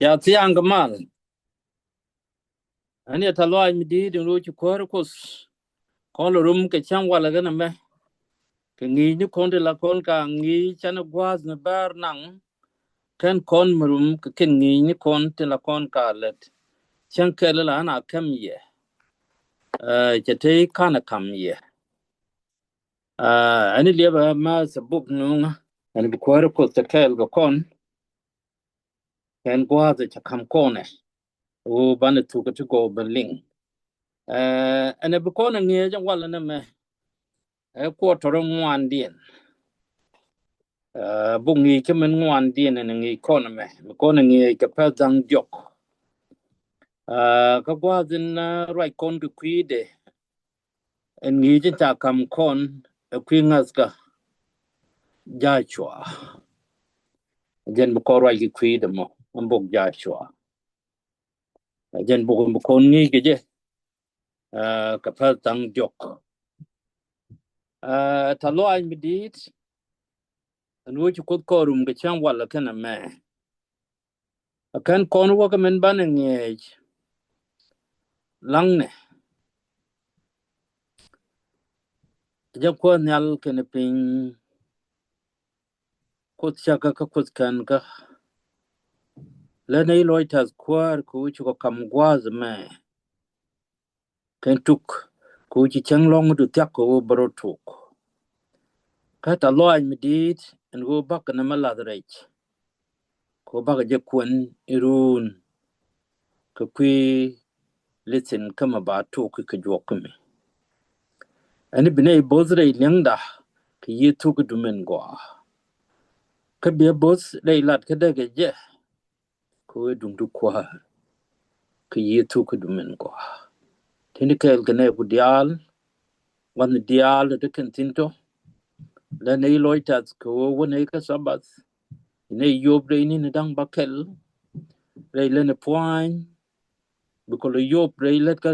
Ya Chieng mal. Ani ta lo mi di dun ro chi ko kos. Kon rum ke chang wala gana me. Ke ngi ni kon de la kon ka ngi chana gwaz na bar nang. Ken kon murum ke ken ngi ni kon te la kon ka let. Chang ke la na kam ye. Chete kana kam ye. Ani liba ma sabuk nunga. Ani bi ko kos te kel go kon. Ken gwaz cha kam kone. O bana tu ko to go berling. Ani bi ko na ngi jang wala na me. Ko toro ngwan dien bungi ke men ngwan dien ne ngi economy ko ne ngi ke pa dang jok ka gwa din right kon ku kwide en ngi je ta kam kon kwi ngas ka ja chwa gen bu ko right ki kwide mo ambok ja chwa gen bu ko ngi ke je ka pa dang jok ta lo ai mi dit en wo chu ko rum ke chang wala kana me kan kon wo ka men ban ngi lang ne jab ko nyal kene pin ko chaka ka ko kan ka le nei loitas kwar ku chu ko kam gwaz me ken tuk ku chi chang long du tyak ko bro tuk ka ta lo an midit en go bak na mala drech ko bak je kun irun ka kwi listen kama ba tuk ka jok me ani bine bozre lengda ki yi tuk du men go ka be boz dei lat ka de je ko dung du kwa ki yi tuk du men go tini kel kene ku dial wan dial de kentinto la nei loitas ko wona ka sabat nei yob re ni dang bakel re le ne point bu ko le yob re le ka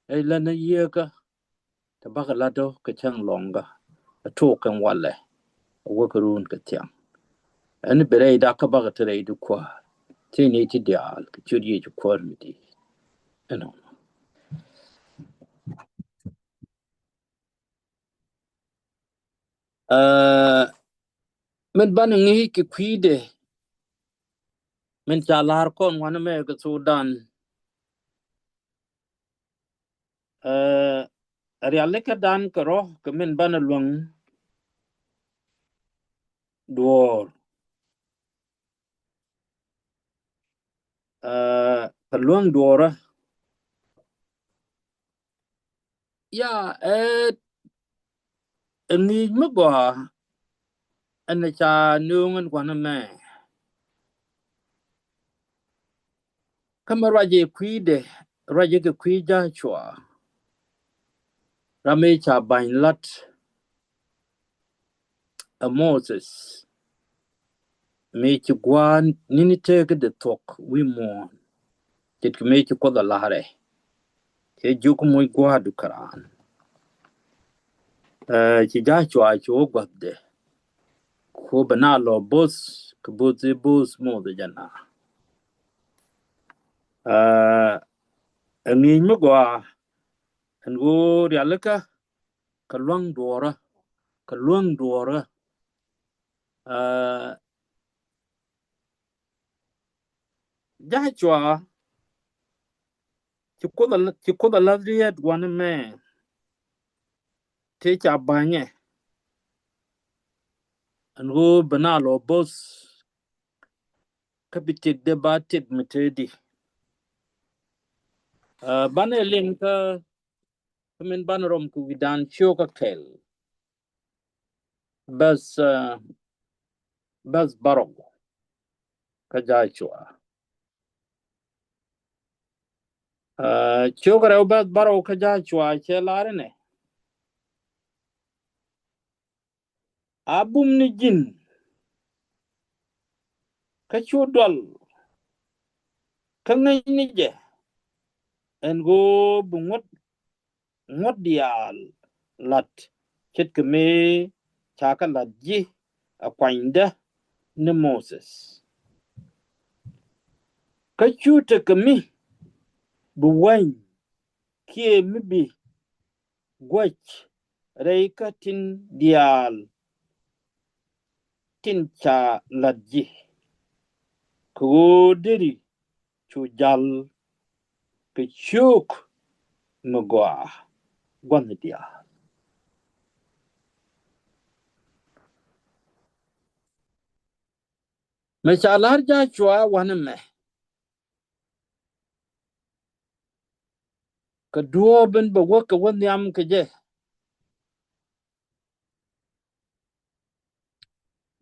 re le ne ye ka ta bakala do ka chang longa a to kan wale wo ko run ka tiam ani bere da ka ba ta re du kwa tini ti dial ka chudi ju kwa mi di ano men ban ngi ki kwide men chalar kon wana me ka sudan riale ka dan ka ro ka men ban luang duor ka luang duora ya ngi mo gwa an cha nungan wana me kama raje kwide raje ka kwija chwa rame cha bain lat a moses me chi gwan nini te ka de tok wi mo ket me chi ko da lare ke juk mo gwa du karan chi ja chwa chu gwadde ko bana lo bos ko bozi bos mo de jana ngi mo gwa an go rialaka ka luang duora ja chwa chi ko da la riet wan me te cha banye an go bana lo bos ka bitik de ba tek metedi bane ling ka men ban rom ku widan chio ka kel bas barok ka ja chwa chio ka re bas barok ka ja chwa che lare ne abum ni jin ka chu dol ka ngai ni je en go bu ngot dial lat chet ke me cha ka lat ji a kwanda ni moses Kachuta kami buwain kie mibi gwach reika tin dial tin cha ladji kodiri chujal kachuk magwa gwan dia mechalar ja chwa waname ka duo ben ba waka wan yam ka je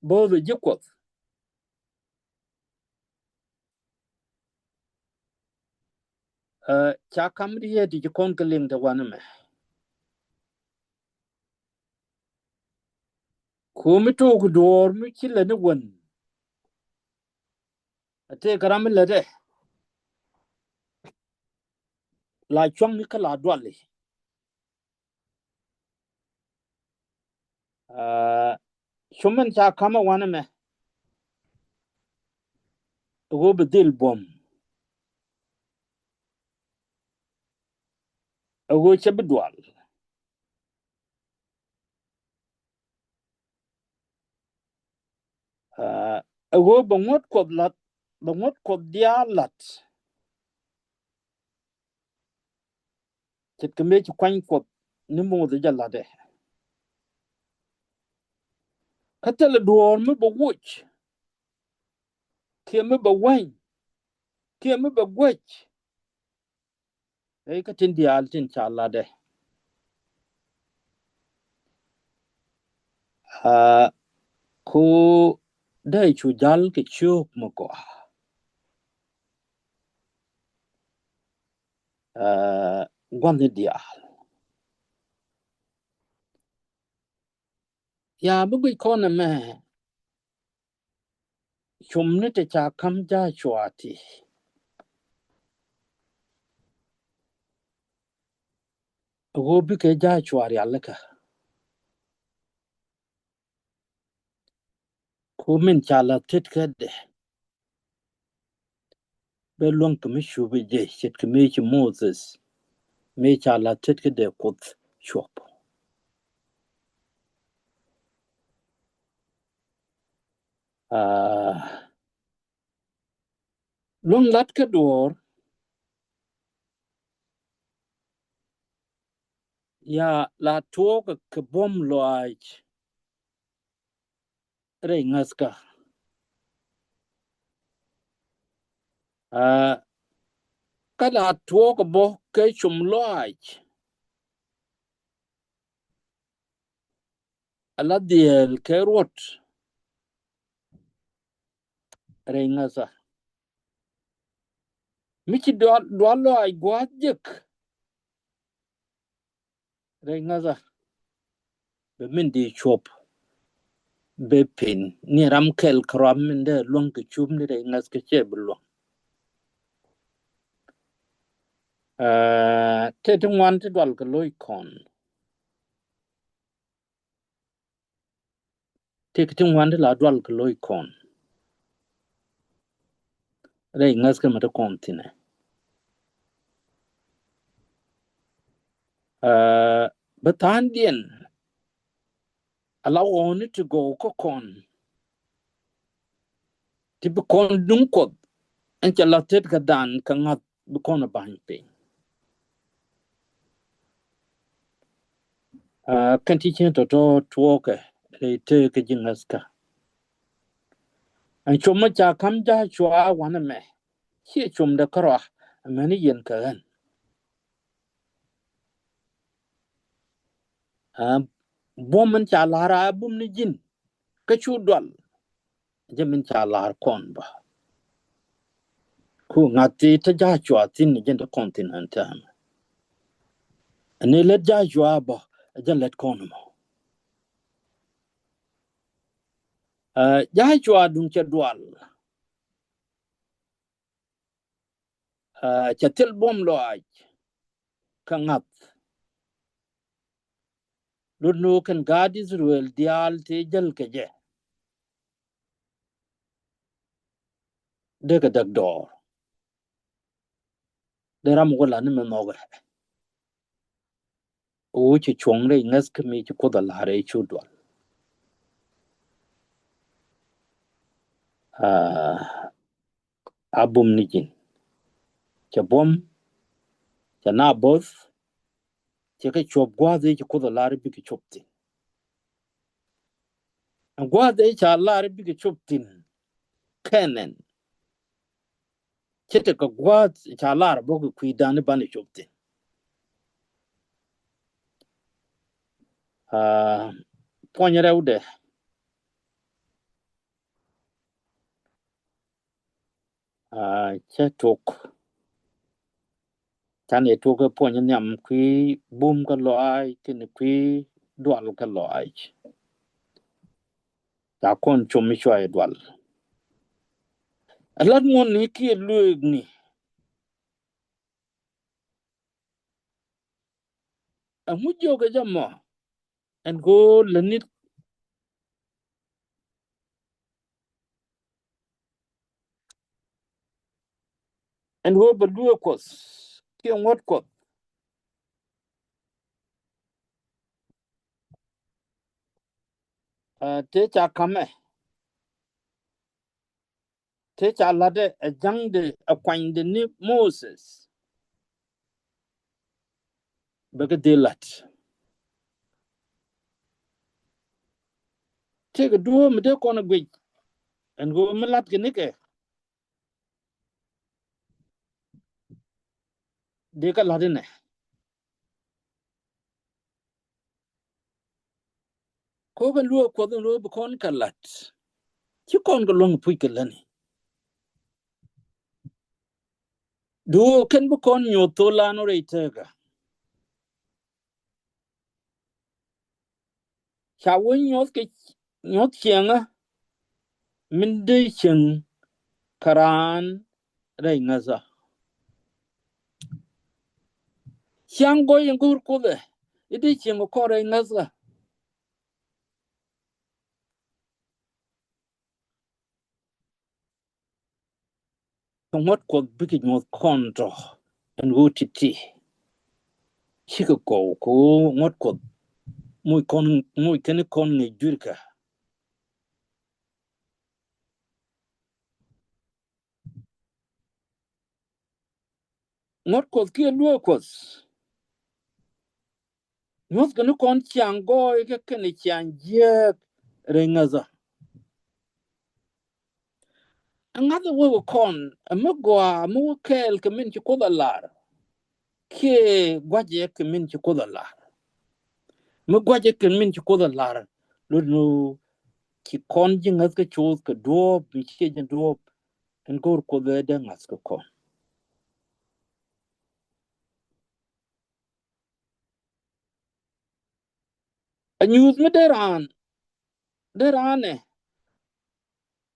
bo the jikot cha kamri ye di kon ka ling da waname ko mi to ku dor mi kila ne wan ate karam la de la chong ni kala dwali shuman cha kama waname go bedil bom go chabdwal go bangot ko lat bangot ko dia lat chet keme ci kwan ko ni mo de jalla de katel duor mi bo wuch ke mi bo wan ke mi bo gwech ka tin dial tin chala de ko dai chu jal ke chuk mo ko gwan dia ya bu ko na me chum ne te cha kam ja chwati go bi ke ja chwari alaka ko min chala tit ka de be long ke mi shu bi je chet ke mi chi moses me chala tit ka de kot chop long lat ka dor ya la to ka bom loaj re ngaska ka la to ka bo ke chum loaj ala diel ke rot re ngasa michi do loaj gwajek re ngasa be min di chop be pin ni ram kel kram min de long ke chum ni re ngas ke che blo te tungwan te dwal ka loy kon te tungwan de la dwal ka loy kon re ngas ka mata kon tine batan dien allow on to go ko kon ti be kon dun ko an cha la tet ka dan ka ngat be kon ban pe kan ti chen to ke re te ke jingas ka an choma cha kam ja chwa wana me chi chom da kara mani yen ka gan bom man cha lara bum ni jin ka chu dwal jamin cha lar kon ba ku ngati ta ja chwa tin ni jin da continent am ne let ja chwa ba ja let kon mo ja chwa dun cha dwal cha tel bom lo ai ka ngat lu kan gad Israel dial te jal ke je de ka dak dor de ram wala ni me no ga o chi chong re ngas ke mi chi ko da la re chu do abum ni jin cha bom cha na both cha ke chop gwa de chi ko da la re bi ki chop tin gwa de cha la re bi ki chop tin kenen chete ka gwa cha la re bo ku da ni ba ni chop tin ponyere ude che tok chan e tok ponye nyam kwi bum ka lo ai tin kwi dwal ka lo ai ta kon chom chwa e dwal alat mon ni ki lueg ni amu joga jamo and go lenit and go bedu kos ki ngot ko te cha kame te cha lade a jang de a kwang de ni Moses baga de lat te ga duo me de kona gwe and go me lat ke ni ke de ka lade ne ko ga luo ko de luo kon ka lat ki kon ga long pui ke lani duo ken bu kon nyo to la no re te ga cha won nyot ke nyot chienga min de cheng karan re ngaza chiang go yin gur ko de ide cheng ko re ngaza ngot ko bi ki nyot kon to en go titi chi ko ngot ko muy ken kon ni jurka ngot ko ki luo ko nyot ken kon chiang go ke ken chiang je re ngaza another wo kon amagwa mu kel ke min ko da lar ke gwaje ke min ko da lar mu gwaje ke min ko da lar lu ki kon ji ngas ke chos ke do bi ke je do en gor ko de ngas ko kon a news me deran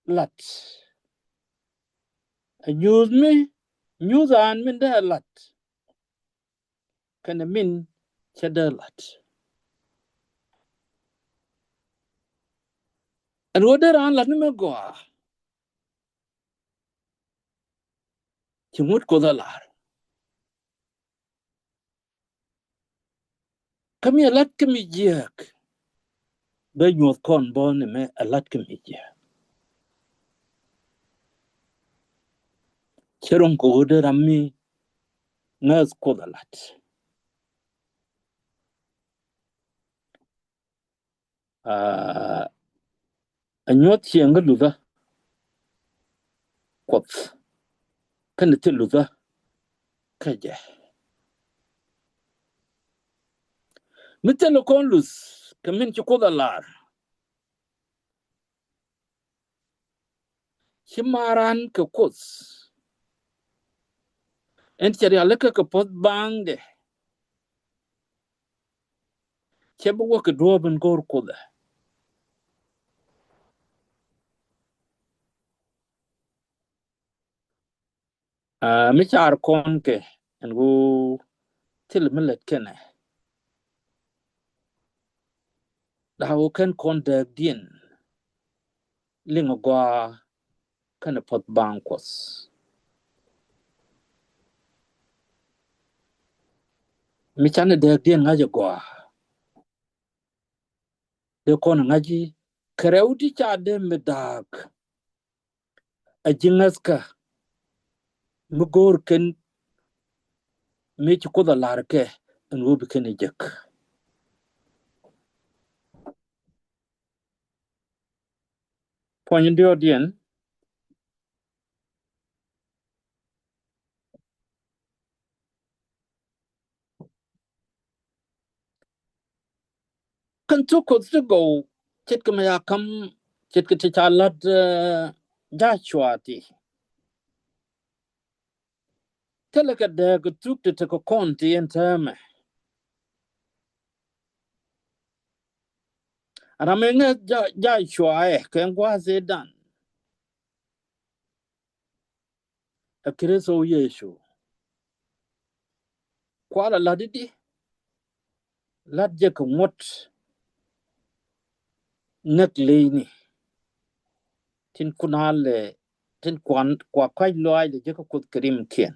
lat a news an min de lat kana min che de lat an wo deran lat me go ki mut ko da lar kami lat kami jek be nyot kon bon me alat kami jek cheron ko deran mi ngas ko da lat a nyot chieng lu da kot kan te lu da ka je mi te lo kon lus kamin ci ko da lar ci maran ka kos en ci ya le ka pot bang de ci bu ko do ben gor ko da mi char kon ke en go til milet kene da ho ken kon da dien lingo gwa kan pot bang kos mi chane de dien ngaje go de kon ngaji kreuti cha de medak a jingaska mugor ken mi ci ko da larke en wobi ken jek point dio dien kan tu ko tu go chet ke ya kam chet ke cha lat ja chwati tele ka de ko tu te ko konti en tame ara me nga ja chwa ken gwa ze dan a kreso yeshu kwala ladidi lad je ko mot nek leini tin kunale tin kwan kwa kwai loai le je ko kut krim kien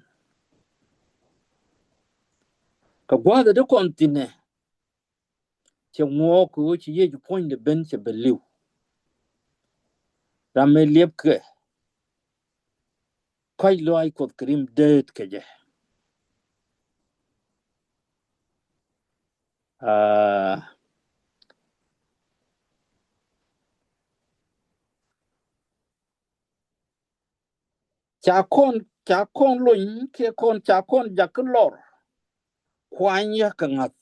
ka gwa de kontine che ngo ko chi ye ju point de ben che beliu rame liep ke kwai loai kut krim det ke je cha kon loin ke kon cha kon jaklor kwanya ka ngat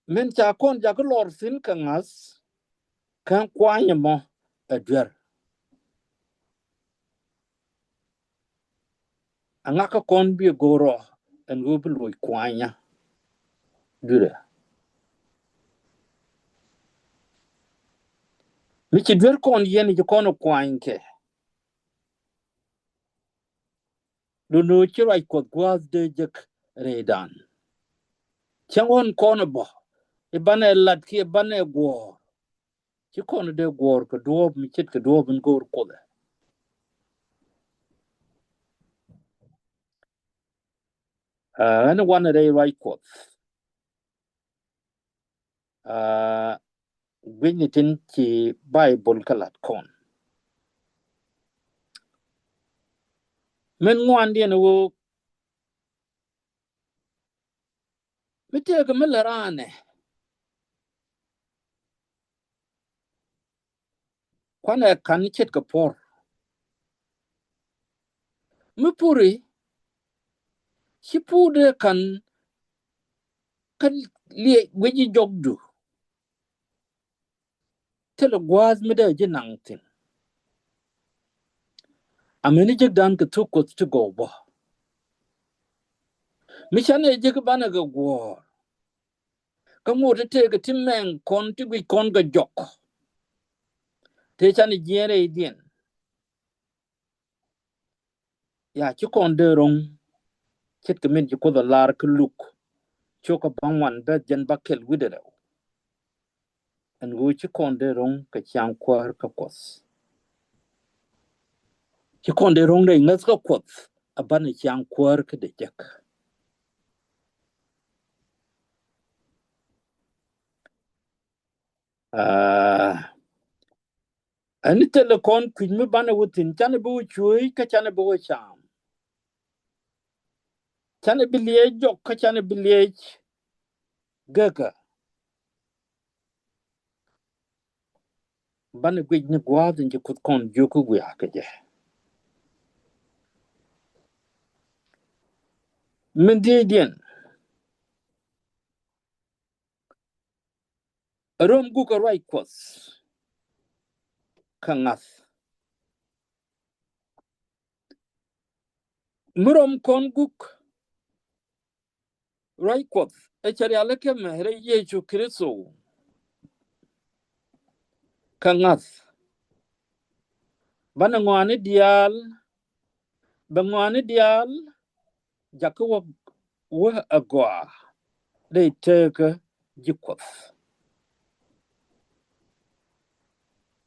men cha kon jaklor sin ka ngas kan kwanya mo adwer anga ka kon bi goro en go bi loy kwanya dure mi ci dwer kon yen ji kon kwanke do no ci rai ko gwaz de jek redan changon kon bo e bane lat ki bane go ci kon de gor ko do mi ci ko do bin gor ko da ana wana de rai ko gwinyitin ci bible kalat kon men ngwan dien wo mi te ko melarane kwana kan chet ko por mi puri ci pude kan lie gweji jogdu tele gwaz mi de jinangtin ameni jek dan ko tu ko tu go bo mi chane jek bana go go ka mo te ko timen kon ti gwi kon go jok te chane jere dien ya ci kon de rong chet ko min ko da lar ko luk choka bangwan da jen bakel widere en go ci kon de rong ka chang kwar ka kos ci kon de rong de ngas ka kos abana chang kwar ka de jek ani telekon kwin mi bana wutin chane bu chui ka chane bu cham chane bilie jok ka chane bilie gaga bana gwij ni gwadin ji kut kon joku gwa ka je min dien rom gu ka right kos kangas murom kon guk right kos e chari alake mehre yesu kristo kangas bana ngwani dial bangwani dial jakwa wa agwa de teke jikwas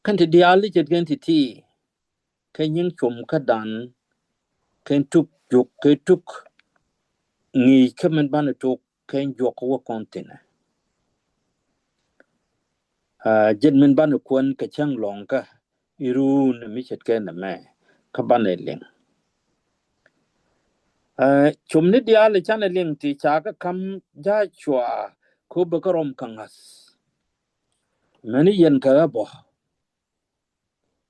kan ti dial jet gen ti kan yin chum ka dan ken tuk juk ke tuk ngi kemen ban tuk ken jok wo kontina jen men ban kwon ka chang long ka irun mi chet ken na me ka ban leng chumni dia le chan leng ti cha ka kam ja chwa ko ba karom kangas mani yen ka bo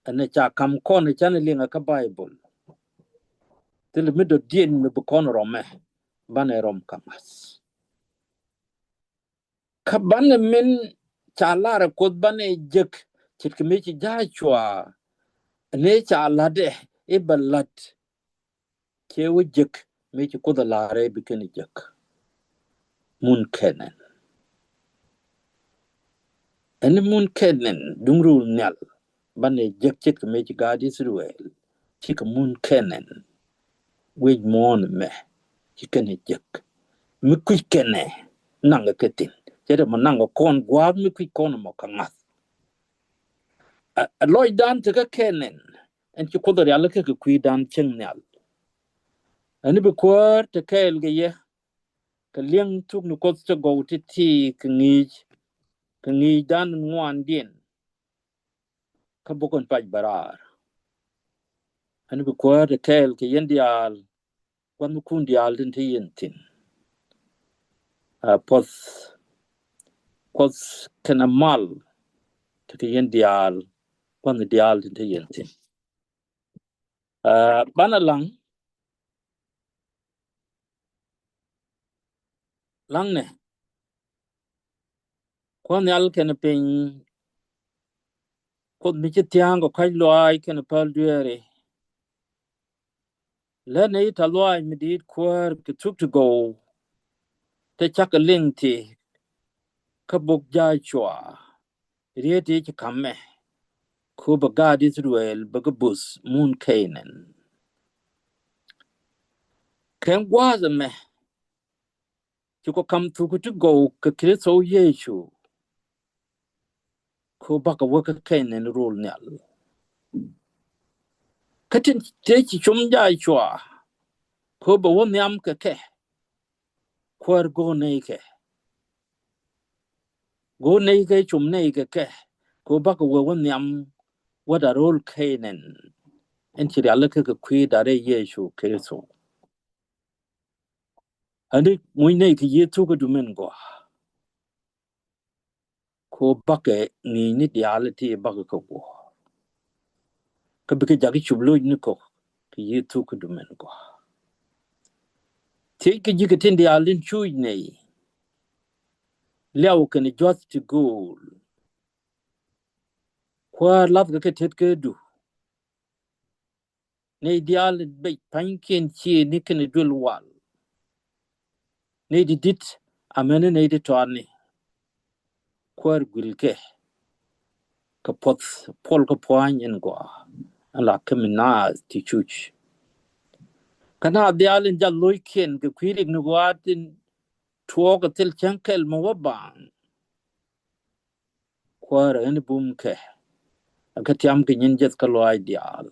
ane cha kam kon chan leng ka bible til mi do dien mi bu kon rome ban rom kangas ka ban min cha lara ko ban jek chit kemi chi ja chwa ne cha lade e balat ke wujek me chi ko da lare bi ken jek mun kenen en mun kenen dungru nyal ban jek chit kemi chi gadi sruel chi ka mun kenen we mon me chi ken jek mi ku kene nanga ketin jere mo nanga kon gwa mi ku kon mo kangas a loy dan te ka kenen en ci kodor yalla ke ku dan cheng nyal ani be ko te kel ge ye ka liang tuk nu ko te go ti ka ngi dan ngwan din ka bokon paj barar ani be ko te kel ke yendial kwan kun dial din te yentin a pos kana mal te ke yendial kwan dial din te yentin bana lang ne kwan yal ken pin ko mi ti tiang ko kai loai ken pal duere le nei ta loai mi dit kwar ke tuk to go te chak ling ti ka bok ja chwa rieti ti kamme ko ba ga Israel ba ga bus mun kainen ken gwaza me ti ko kam tu to go ka kristo yesu ko ba ka waka kainen rul nyal katin te ci chum ja chwa ko ba won yam ka ke kwar go nei ke chum nei ka ke ko ba ka won yam wada rol kainen en ci ala ka kwi dare yesu kristo ani muy nei ki yetu ko dumen go ko bake ni diality bake ko go ka bike jagi chublo ni ko ki yetu ko dumen go te ki jike tin dialin chui nei lew kan just to go kwa love ka tet ke du nei dial be panken chi ni kan dul wal nei dit amene nei di tani kwar gulke ka pot pol ko poan en go ala kemina ti chuch kana dialin jalloy ken ke kwirig no watin tuoga til chankel mo wabang kwara en bumke akatiam ke nyenjet ka lo ideal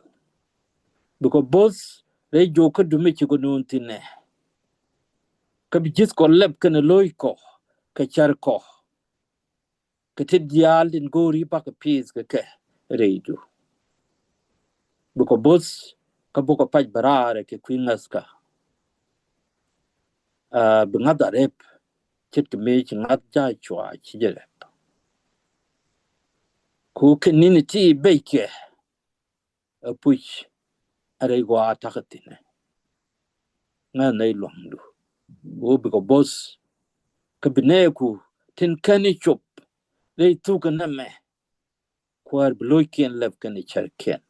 biko boss re joka dume ci go non tine ka bi jis ko leb ken loy ko ka char ko ke ti dial din gori pa ka peace ke reju biko boss ka boko paj barare ke kwingas ka bingada rep chit ke me ci ngat ja chwa ci jere ku kenini ti beke puch are gwa takatine nga nay londu o biko boss kabineku tin kani chop le tu kana me kwar bloken lev kani charken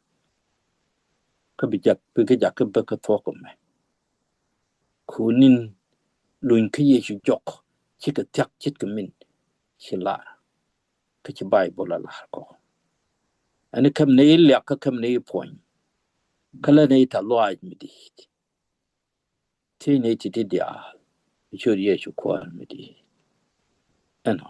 kabijak bigajak baka toko me kunin luin kiye shi jok chika tak chika min shilar kachi bible la ko ani kam ne ilya ka kam ne point kala ne ta loaj midi ti ne ti dia chori yesu kwar midi ano